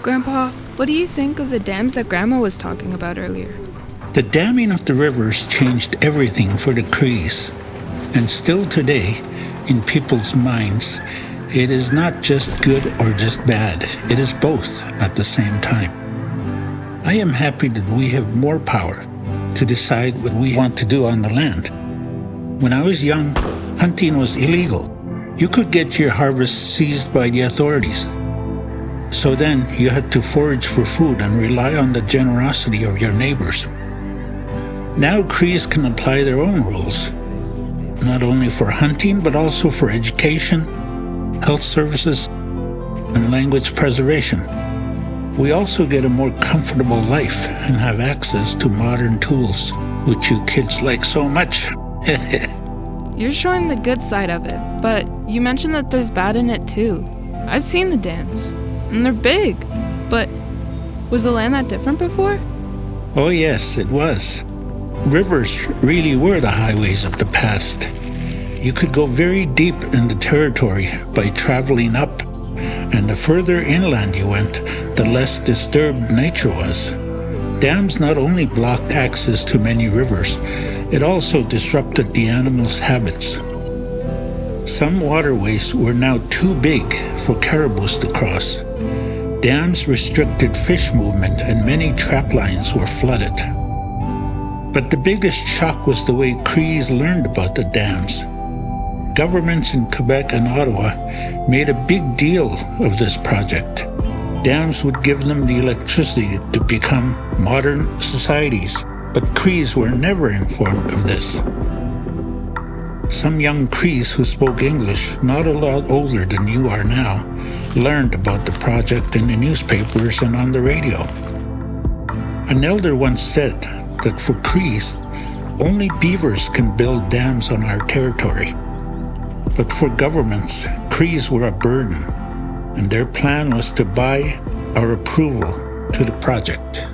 Grandpa, what do you think of the dams that Grandma was talking about earlier? The damming of the rivers changed everything for the Crees. And still today, in people's minds, it is not just good or just bad. It is both at the same time. I am happy that we have more power to decide what we want to do on the land. When I was young, hunting was illegal. You could get your harvest seized by the authorities. So then you had to forage for food and rely on the generosity of your neighbors. Now Crees can apply their own rules, not only for hunting but also for education, health services, and language preservation. We also get a more comfortable life and have access to modern tools, which you kids like so much. You're showing the good side of it, but you mentioned that there's bad in it too. I've seen the dams, and they're big, but was the land that different before? Oh yes, it was. Rivers really were the highways of the past. You could go very deep in the territory by traveling up, and the further inland you went, the less disturbed nature was. Dams not only blocked access to many rivers, it also disrupted the animals' habits. Some waterways were now too big for caribous to cross. Dams restricted fish movement and many trap lines were flooded. But the biggest shock was the way Crees learned about the dams. Governments in Quebec and Ottawa made a big deal of this project. Dams would give them the electricity to become modern societies, but Crees were never informed of this. Some young Crees who spoke English, not a lot older than you are now, learned about the project in the newspapers and on the radio. An elder once said that for Crees, only beavers can build dams on our territory. But for governments, Crees were a burden, and their plan was to buy our approval to the project.